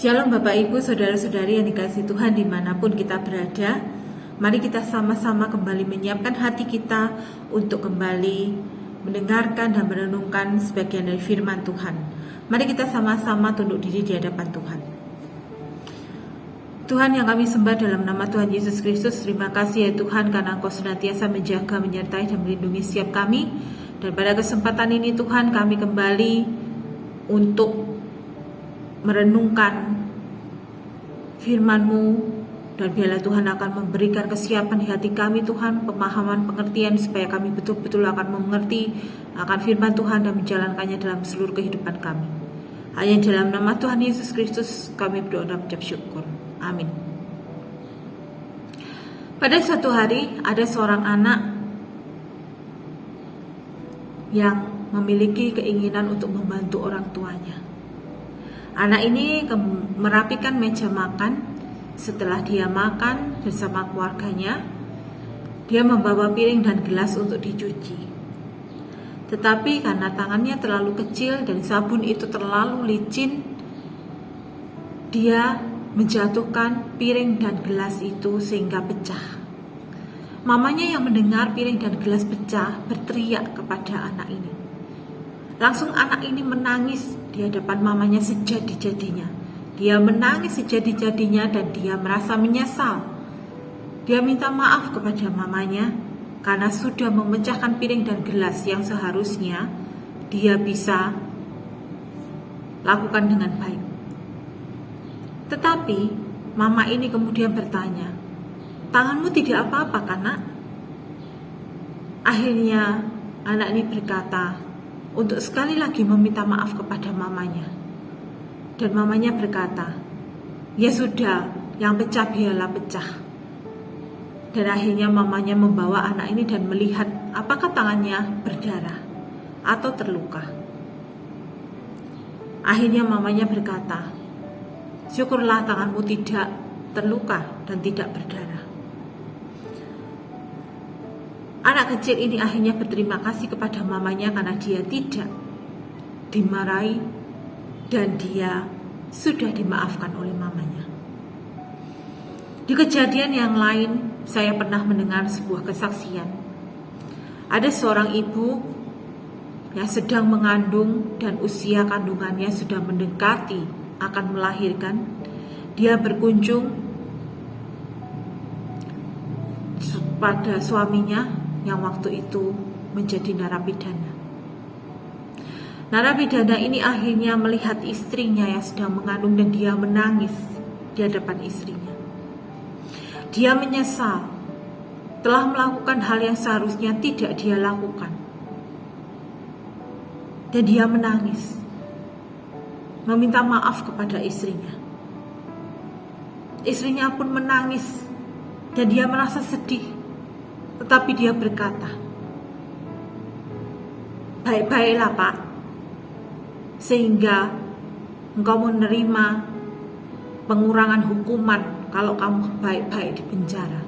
Shalom Bapak Ibu, Saudara-saudari yang dikasihi Tuhan dimanapun kita berada. Mari kita sama-sama kembali menyiapkan hati kita untuk kembali mendengarkan dan merenungkan sebagian dari firman Tuhan. Mari kita sama-sama tunduk diri di hadapan Tuhan. Tuhan yang kami sembah dalam nama Tuhan Yesus Kristus, terima kasih ya Tuhan karena Engkau senantiasa menjaga, menyertai dan melindungi setiap kami. Dan pada kesempatan ini Tuhan kami kembali untuk merenungkan firman-Mu, dan biarlah Tuhan akan memberikan kesiapan di hati kami Tuhan, pemahaman, pengertian supaya kami betul-betul akan mengerti akan firman Tuhan dan menjalankannya dalam seluruh kehidupan kami. Hanya dalam nama Tuhan Yesus Kristus kami berdoa dan mengucap syukur. Amin. Pada suatu hari ada seorang anak yang memiliki keinginan untuk membantu orang tuanya. Anak ini merapikan meja makan. Setelah dia makan bersama keluarganya, dia membawa piring dan gelas untuk dicuci. Tetapi karena tangannya terlalu kecil dan sabun itu terlalu licin, dia menjatuhkan piring dan gelas itu sehingga pecah. Mamanya yang mendengar piring dan gelas pecah berteriak kepada anak ini. Langsung anak ini menangis di hadapan mamanya sejadi-jadinya. Dia menangis sejadi-jadinya dan dia merasa menyesal. Dia minta maaf kepada mamanya karena sudah memecahkan piring dan gelas yang seharusnya dia bisa lakukan dengan baik. Tetapi mama ini kemudian bertanya, "Tanganmu tidak apa-apa kan, Nak?" Akhirnya anak ini berkata untuk sekali lagi meminta maaf kepada mamanya. Dan mamanya berkata, "Ya sudah, yang pecah biarlah pecah." Dan akhirnya mamanya membawa anak ini dan melihat apakah tangannya berdarah atau terluka. Akhirnya mamanya berkata, "Syukurlah tanganmu tidak terluka dan tidak berdarah." Anak kecil ini akhirnya berterima kasih kepada mamanya karena dia tidak dimarahi dan dia sudah dimaafkan oleh mamanya. Di kejadian yang lain, saya pernah mendengar sebuah kesaksian. Ada seorang ibu yang sedang mengandung dan usia kandungannya sudah mendekati akan melahirkan. Dia berkunjung pada suaminya yang waktu itu menjadi narapidana. Narapidana ini akhirnya melihat istrinya yang sedang mengandung dan dia menangis di hadapan istrinya. Dia menyesal telah melakukan hal yang seharusnya tidak dia lakukan. Dan dia menangis, meminta maaf kepada istrinya. Istrinya pun menangis dan dia merasa sedih. Tetapi dia berkata, "Baik-baiklah Pak, sehingga engkau menerima pengurangan hukuman kalau kamu baik-baik di penjara."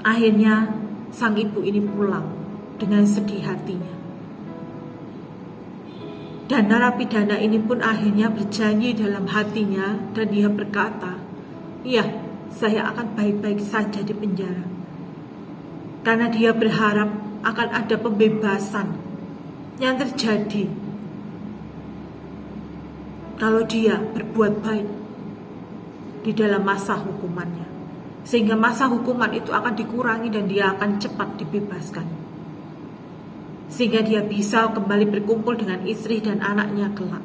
Akhirnya sang ibu ini pulang dengan sedih hatinya. Dan narapidana ini pun akhirnya berjanji dalam hatinya dan dia berkata, "Iya, saya akan baik-baik saja di penjara." Karena dia berharap akan ada pembebasan yang terjadi kalau dia berbuat baik di dalam masa hukumannya, sehingga masa hukuman itu akan dikurangi dan dia akan cepat dibebaskan, sehingga dia bisa kembali berkumpul dengan istri dan anaknya kelak.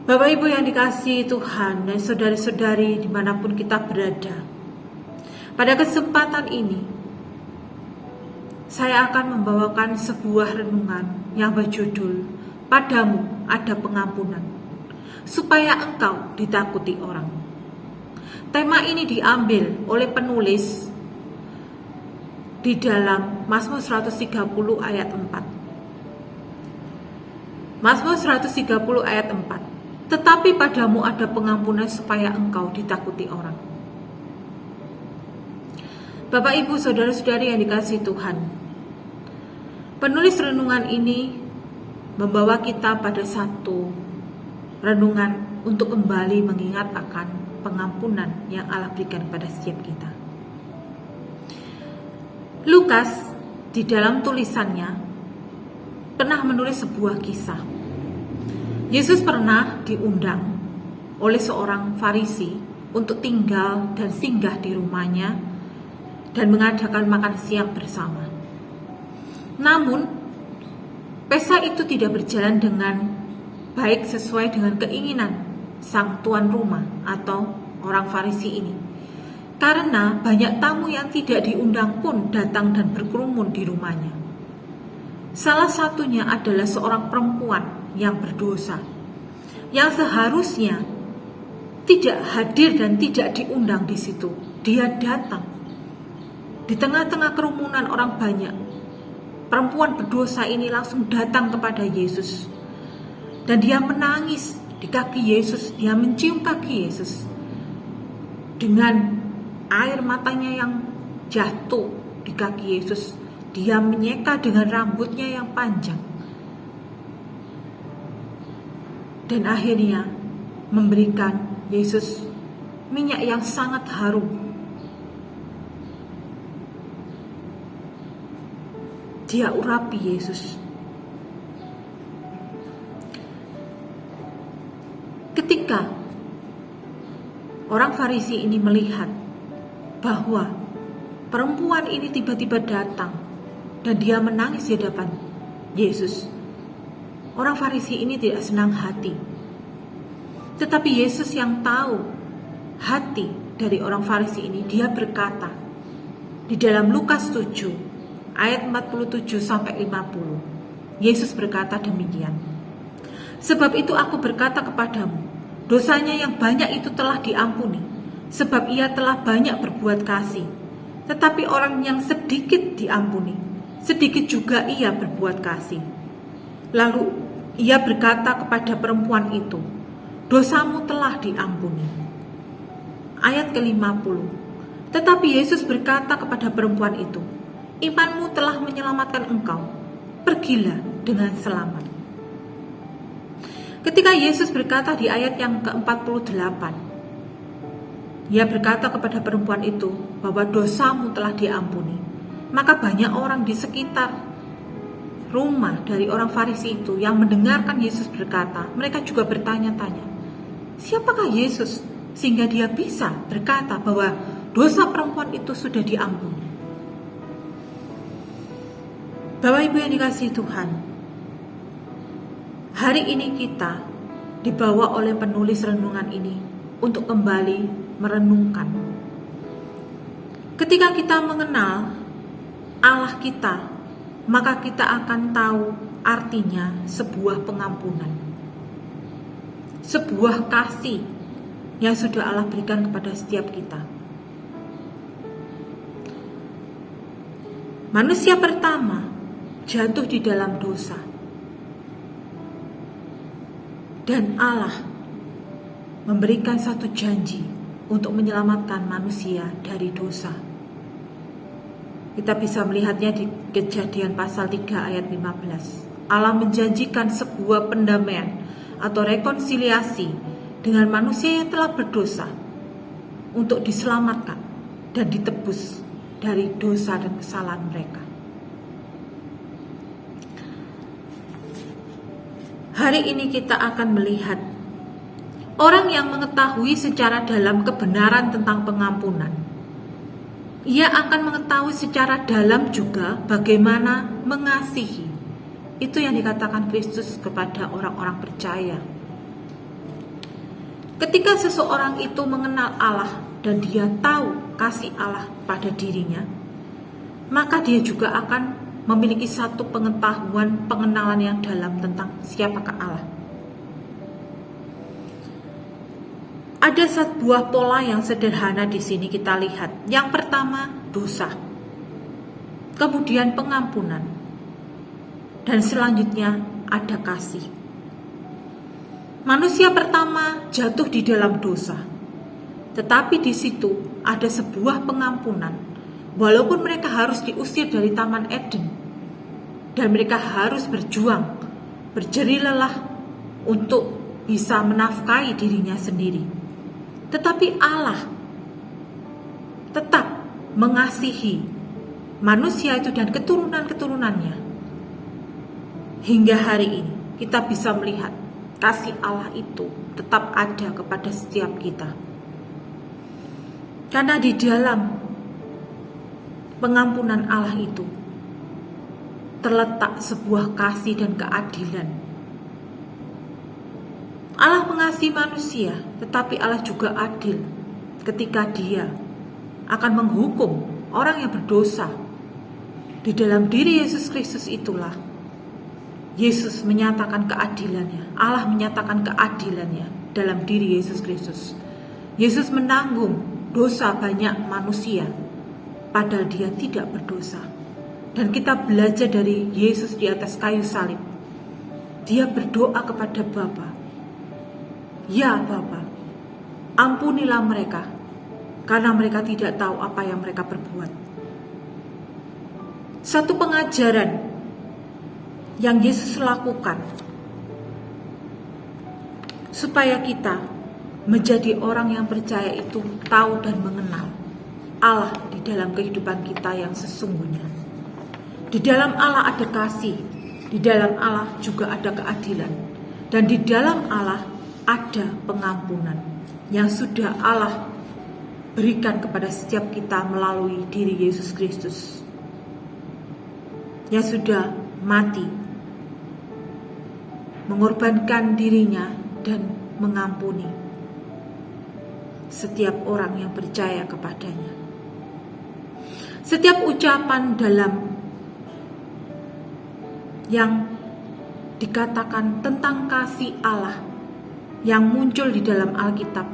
Bapak Ibu yang dikasihi Tuhan dan saudari-saudari dimanapun kita berada, pada kesempatan ini saya akan membawakan sebuah renungan yang berjudul "Padamu ada pengampunan, supaya engkau ditakuti orang." Tema ini diambil oleh penulis di dalam Mazmur 130 ayat 4. Mazmur 130 ayat 4. "Tetapi padamu ada pengampunan supaya engkau ditakuti orang." Bapak Ibu saudara-saudari yang dikasihi Tuhan, penulis renungan ini membawa kita pada satu renungan untuk kembali mengingat akan pengampunan yang Allah berikan kepada setiap kita. Lukas di dalam tulisannya pernah menulis sebuah kisah. Yesus pernah diundang oleh seorang Farisi untuk tinggal dan singgah di rumahnya dan mengadakan makan siang bersama. Namun, pesta itu tidak berjalan dengan baik sesuai dengan keinginan sang tuan rumah atau orang Farisi ini. Karena banyak tamu yang tidak diundang pun datang dan berkerumun di rumahnya. Salah satunya adalah seorang perempuan yang berdosa, yang seharusnya tidak hadir dan tidak diundang di situ. Dia datang di tengah-tengah kerumunan orang banyak. Perempuan berdosa ini langsung datang kepada Yesus, dan dia menangis di kaki Yesus. Dia mencium kaki Yesus dengan air matanya yang jatuh di kaki Yesus. Dia menyeka dengan rambutnya yang panjang. Dan akhirnya memberikan Yesus minyak yang sangat harum. Dia urapi Yesus. Ketika orang Farisi ini melihat bahwa perempuan ini tiba-tiba datang dan dia menangis di hadapan Yesus, orang Farisi ini tidak senang hati. Tetapi Yesus yang tahu hati dari orang Farisi ini, dia berkata di dalam Lukas 7 ayat 47 sampai 50. Yesus berkata demikian. Sebab itu aku berkata kepadamu, dosanya yang banyak itu telah diampuni, sebab ia telah banyak berbuat kasih. Tetapi orang yang sedikit diampuni, sedikit juga ia berbuat kasih. Lalu ia berkata kepada perempuan itu, dosamu telah diampuni. Ayat ke-50. Tetapi Yesus berkata kepada perempuan itu, imanmu telah menyelamatkan engkau, pergilah dengan selamat. Ketika Yesus berkata di ayat yang ke-48, Ia berkata kepada perempuan itu bahwa dosamu telah diampuni, maka banyak orang di sekitar rumah dari orang Farisi itu yang mendengarkan Yesus berkata, mereka juga bertanya-tanya, siapakah Yesus sehingga dia bisa berkata bahwa dosa perempuan itu sudah diampuni? Bapak Ibu yang dikasihi Tuhan, hari ini kita dibawa oleh penulis renungan ini untuk kembali merenungkan. Ketika kita mengenal Allah kita, maka kita akan tahu artinya sebuah pengampunan, sebuah kasih yang sudah Allah berikan kepada setiap kita. Manusia pertama jatuh di dalam dosa, dan Allah memberikan satu janji untuk menyelamatkan manusia dari dosa. Kita bisa melihatnya di Kejadian pasal 3 ayat 15. Allah menjanjikan sebuah pendamaian atau rekonsiliasi dengan manusia yang telah berdosa untuk diselamatkan dan ditebus dari dosa dan kesalahan mereka. Hari ini kita akan melihat orang yang mengetahui secara dalam kebenaran tentang pengampunan. Ia akan mengetahui secara dalam juga bagaimana mengasihi. Itu yang dikatakan Kristus kepada orang-orang percaya. Ketika seseorang itu mengenal Allah dan dia tahu kasih Allah pada dirinya, maka dia juga akan memiliki satu pengetahuan, pengenalan yang dalam tentang siapakah Allah. Ada sebuah pola yang sederhana di sini kita lihat. Yang pertama, dosa. Kemudian pengampunan. Dan selanjutnya ada kasih. Manusia pertama jatuh di dalam dosa. Tetapi di situ ada sebuah pengampunan. Walaupun mereka harus diusir dari Taman Eden dan mereka harus berjuang berjerih lelah untuk bisa menafkahi dirinya sendiri. Tetapi Allah tetap mengasihi manusia itu dan keturunan-keturunannya. Hingga hari ini kita bisa melihat kasih Allah itu tetap ada kepada setiap kita. Karena di dalam pengampunan Allah itu terletak sebuah kasih dan keadilan. Allah mengasihi manusia, tetapi Allah juga adil ketika Dia akan menghukum orang yang berdosa. Di dalam diri Yesus Kristus itulah Yesus menyatakan keadilannya. Allah menyatakan keadilannya dalam diri Yesus Kristus. Yesus menanggung dosa banyak manusia, padahal Dia tidak berdosa. Dan kita belajar dari Yesus di atas kayu salib. Dia berdoa kepada Bapa, "Ya Bapa, ampunilah mereka, karena mereka tidak tahu apa yang mereka perbuat." Satu pengajaran yang Yesus lakukan supaya kita menjadi orang yang percaya itu tahu dan mengenal Allah di dalam kehidupan kita yang sesungguhnya. Di dalam Allah ada kasih, di dalam Allah juga ada keadilan, dan di dalam Allah ada pengampunan yang sudah Allah berikan kepada setiap kita melalui diri Yesus Kristus yang sudah mati, mengorbankan dirinya dan mengampuni setiap orang yang percaya kepadanya. Setiap ucapan dalam yang dikatakan tentang kasih Allah yang muncul di dalam Alkitab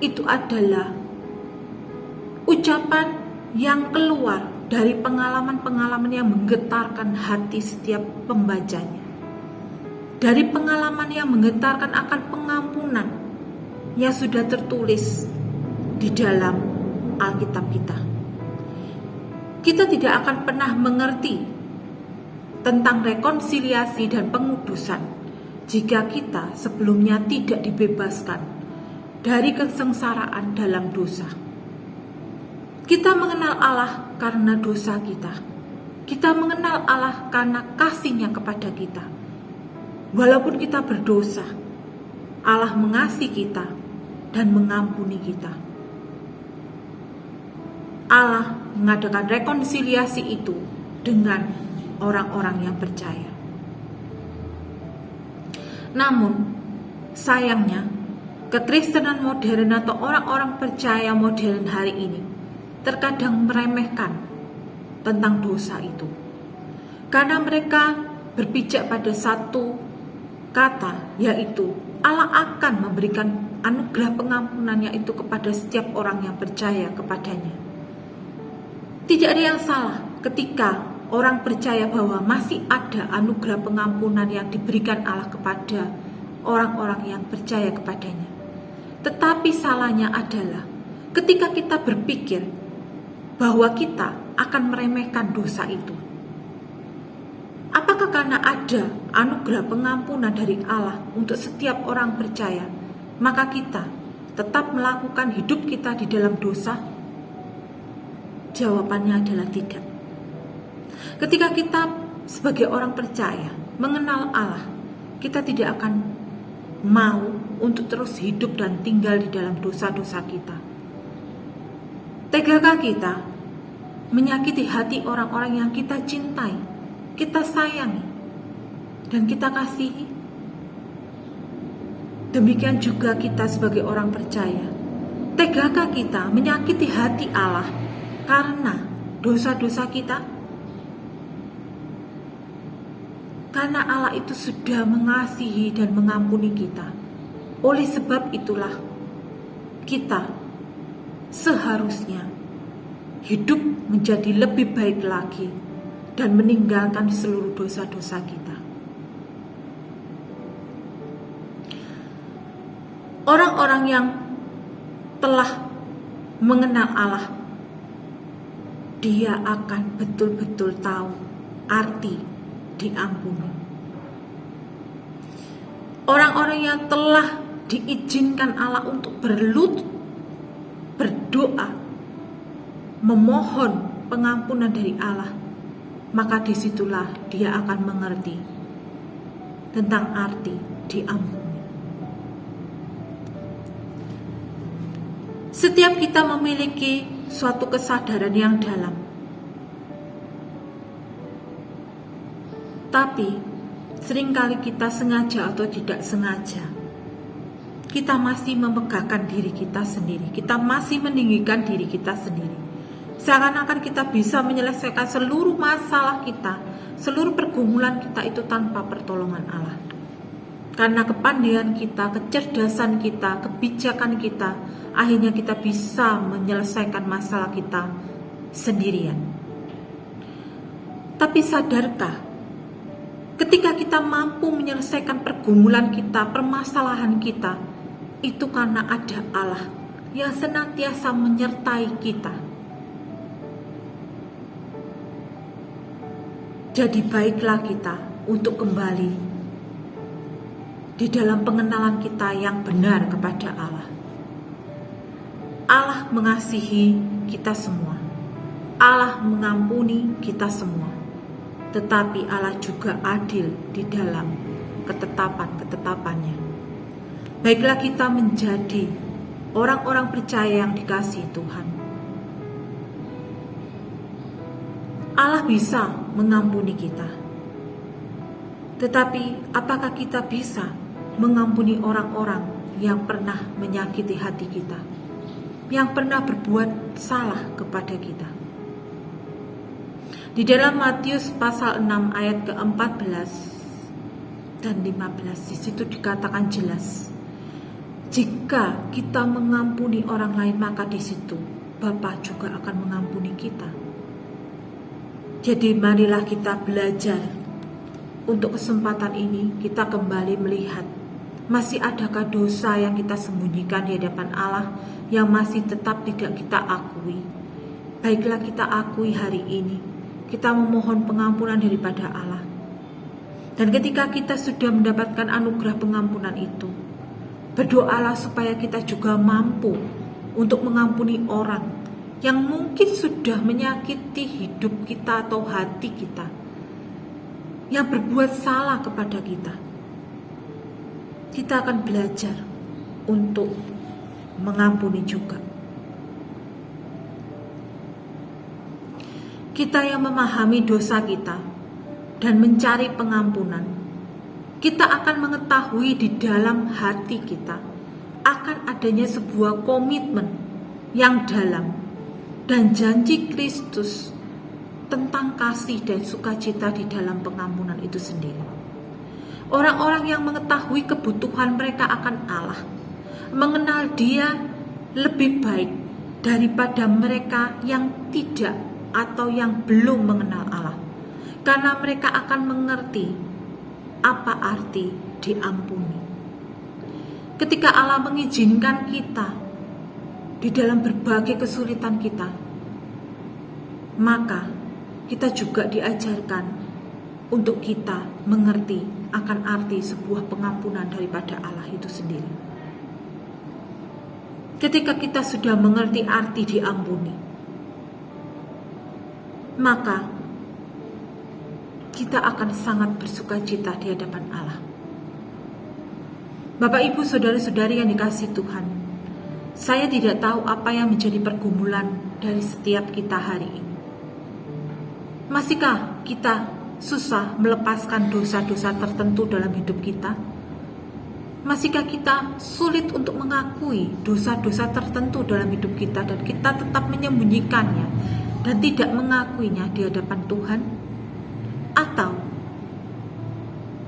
itu adalah ucapan yang keluar dari pengalaman-pengalaman yang menggetarkan hati setiap pembacanya. Dari pengalaman yang menggetarkan akan pengampunan yang sudah tertulis di dalam Alkitab kita. Kita tidak akan pernah mengerti tentang rekonsiliasi dan pengudusan jika kita sebelumnya tidak dibebaskan dari kesengsaraan dalam dosa. Kita mengenal Allah karena dosa kita. Kita mengenal Allah karena kasih-Nya kepada kita. Walaupun kita berdosa, Allah mengasihi kita dan mengampuni kita. Allah mengadakan rekonsiliasi itu dengan orang-orang yang percaya. Namun, sayangnya, kekristenan modern atau orang-orang percaya modern hari ini terkadang meremehkan tentang dosa itu. Karena mereka berpijak pada satu kata, yaitu Allah akan memberikan anugerah pengampunannya itu kepada setiap orang yang percaya kepadanya. Tidak ada yang salah ketika orang percaya bahwa masih ada anugerah pengampunan yang diberikan Allah kepada orang-orang yang percaya kepadanya. Tetapi salahnya adalah ketika kita berpikir bahwa kita akan meremehkan dosa itu. Apakah karena ada anugerah pengampunan dari Allah untuk setiap orang percaya, maka kita tetap melakukan hidup kita di dalam dosa? Jawabannya adalah tidak. Ketika kita sebagai orang percaya mengenal Allah, kita tidak akan mau untuk terus hidup dan tinggal di dalam dosa-dosa kita. Tegakah kita menyakiti hati orang-orang yang kita cintai, kita sayangi, dan kita kasihi? Demikian juga kita sebagai orang percaya. Tegakah kita menyakiti hati Allah karena dosa-dosa kita? Karena Allah itu sudah mengasihi dan mengampuni kita. Oleh sebab itulah kita seharusnya hidup menjadi lebih baik lagi dan meninggalkan seluruh dosa-dosa kita. Orang-orang yang telah mengenal Allah, dia akan betul-betul tahu arti diampuni. Orang-orang yang telah diizinkan Allah untuk berlutut, berdoa, memohon pengampunan dari Allah, maka disitulah dia akan mengerti tentang arti diampuni. Setiap kita memiliki suatu kesadaran yang dalam, tapi seringkali kita sengaja atau tidak sengaja, kita masih memegahkan diri kita sendiri, kita masih meninggikan diri kita sendiri. Seakan-akan kita bisa menyelesaikan seluruh masalah kita, seluruh pergumulan kita itu tanpa pertolongan Allah. Karena kepandaian kita, kecerdasan kita, kebijakan kita, akhirnya kita bisa menyelesaikan masalah kita sendirian. Tapi sadarkah, ketika kita mampu menyelesaikan pergumulan kita, permasalahan kita, itu karena ada Allah yang senantiasa menyertai kita. Jadi baiklah kita untuk kembali di dalam pengenalan kita yang benar kepada Allah. Allah mengasihi kita semua. Allah mengampuni kita semua. Tetapi Allah juga adil di dalam ketetapan-ketetapannya. Baiklah kita menjadi orang-orang percaya yang dikasihi Tuhan. Allah bisa mengampuni kita. Tetapi apakah kita bisa mengampuni orang-orang yang pernah menyakiti hati kita, yang pernah berbuat salah kepada kita? Di dalam Matius pasal 6 ayat ke-14 dan 15, di situ dikatakan jelas, jika kita mengampuni orang lain, maka di situ Bapa juga akan mengampuni kita. Jadi marilah kita belajar untuk kesempatan ini, kita kembali melihat masih adakah dosa yang kita sembunyikan di hadapan Allah yang masih tetap tidak kita akui. Baiklah kita akui hari ini, kita memohon pengampunan daripada Allah. Dan ketika kita sudah mendapatkan anugerah pengampunan itu, berdoalah supaya kita juga mampu untuk mengampuni orang yang mungkin sudah menyakiti hidup kita atau hati kita, yang berbuat salah kepada kita. Kita akan belajar untuk mengampuni juga. Kita yang memahami dosa kita dan mencari pengampunan, kita akan mengetahui di dalam hati kita akan adanya sebuah komitmen yang dalam dan janji Kristus tentang kasih dan sukacita di dalam pengampunan itu sendiri. Orang-orang yang mengetahui kebutuhan mereka akan Allah, mengenal Dia lebih baik daripada mereka yang tidak atau yang belum mengenal Allah, karena mereka akan mengerti apa arti diampuni. Ketika Allah mengizinkan kita di dalam berbagai kesulitan kita, maka kita juga diajarkan untuk kita mengerti akan arti sebuah pengampunan daripada Allah itu sendiri. Ketika kita sudah mengerti arti diampuni, maka kita akan sangat bersukacita di hadapan Allah. Bapak, Ibu, saudara-saudari yang dikasihi Tuhan, saya tidak tahu apa yang menjadi pergumulan dari setiap kita hari ini. Masihkah kita susah melepaskan dosa-dosa tertentu dalam hidup kita? Masihkah kita sulit untuk mengakui dosa-dosa tertentu dalam hidup kita dan kita tetap menyembunyikannya dan tidak mengakuinya di hadapan Tuhan? Atau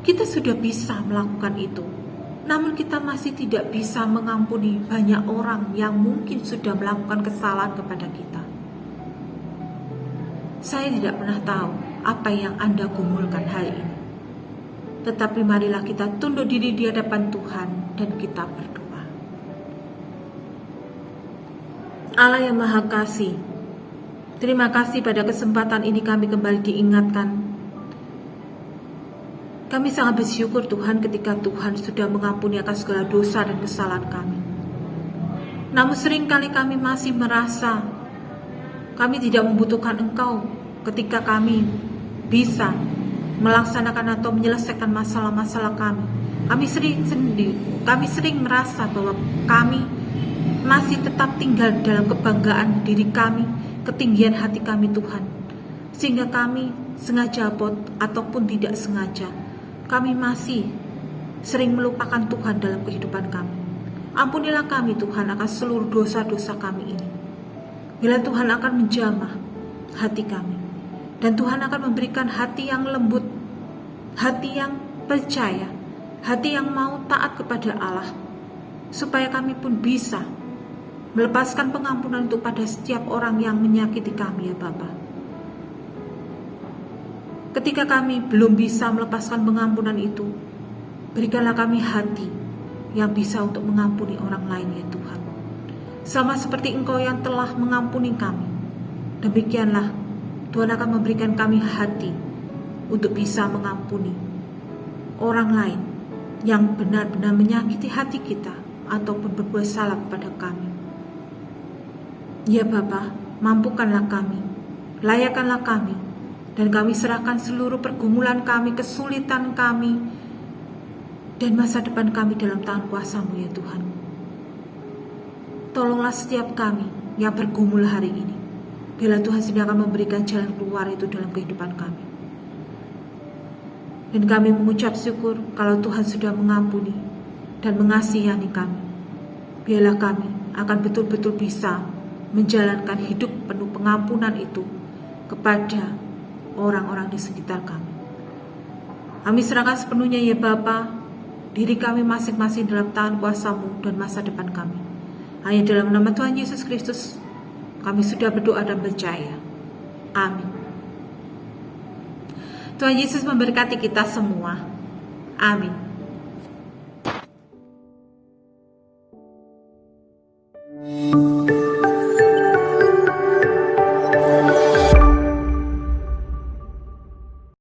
kita sudah bisa melakukan itu, namun kita masih tidak bisa mengampuni banyak orang yang mungkin sudah melakukan kesalahan kepada kita? Saya tidak pernah tahu apa yang Anda gumulkan hari ini. Tetapi marilah kita tunduk diri di hadapan Tuhan dan kita berdoa. Allah yang Maha Kasih, terima kasih pada kesempatan ini kami kembali diingatkan Kami sangat bersyukur Tuhan ketika Tuhan sudah mengampuni akan segala dosa dan kesalahan kami. Namun seringkali kami masih merasa kami tidak membutuhkan Engkau ketika kami bisa melaksanakan atau menyelesaikan masalah-masalah kami. Kami sering merasa bahwa kami masih tetap tinggal dalam kebanggaan diri kami, ketinggian hati kami Tuhan. Sehingga kami sengaja ataupun tidak sengaja, kami masih sering melupakan Tuhan dalam kehidupan kami. Ampunilah kami Tuhan akan seluruh dosa-dosa kami ini. Bila Tuhan akan menjamah hati kami, dan Tuhan akan memberikan hati yang lembut, hati yang percaya, hati yang mau taat kepada Allah, supaya kami pun bisa melepaskan pengampunan itu pada setiap orang yang menyakiti kami ya Bapa. Ketika kami belum bisa melepaskan pengampunan itu, berikanlah kami hati yang bisa untuk mengampuni orang lain ya Tuhan. Sama seperti Engkau yang telah mengampuni kami, demikianlah Tuhan akan memberikan kami hati untuk bisa mengampuni orang lain yang benar-benar menyakiti hati kita ataupun berbuat salah kepada kami. Ya Bapa, mampukanlah kami, layakkanlah kami, dan kami serahkan seluruh pergumulan kami, kesulitan kami, dan masa depan kami dalam tangan kuasa-Mu ya Tuhan. Tolonglah setiap kami yang bergumul hari ini, bila Tuhan sedang akan memberikan jalan keluar itu dalam kehidupan kami. Dan kami mengucap syukur kalau Tuhan sudah mengampuni dan mengasihani kami. Biarlah kami akan betul-betul bisa menjalankan hidup penuh pengampunan itu kepada orang-orang di sekitar kami. Kami serahkan sepenuhnya ya Bapa, diri kami masing-masing dalam tangan kuasa-Mu dan masa depan kami. Hanya dalam nama Tuhan Yesus Kristus kami sudah berdoa dan percaya. Amin. Tuhan Yesus memberkati kita semua. Amin.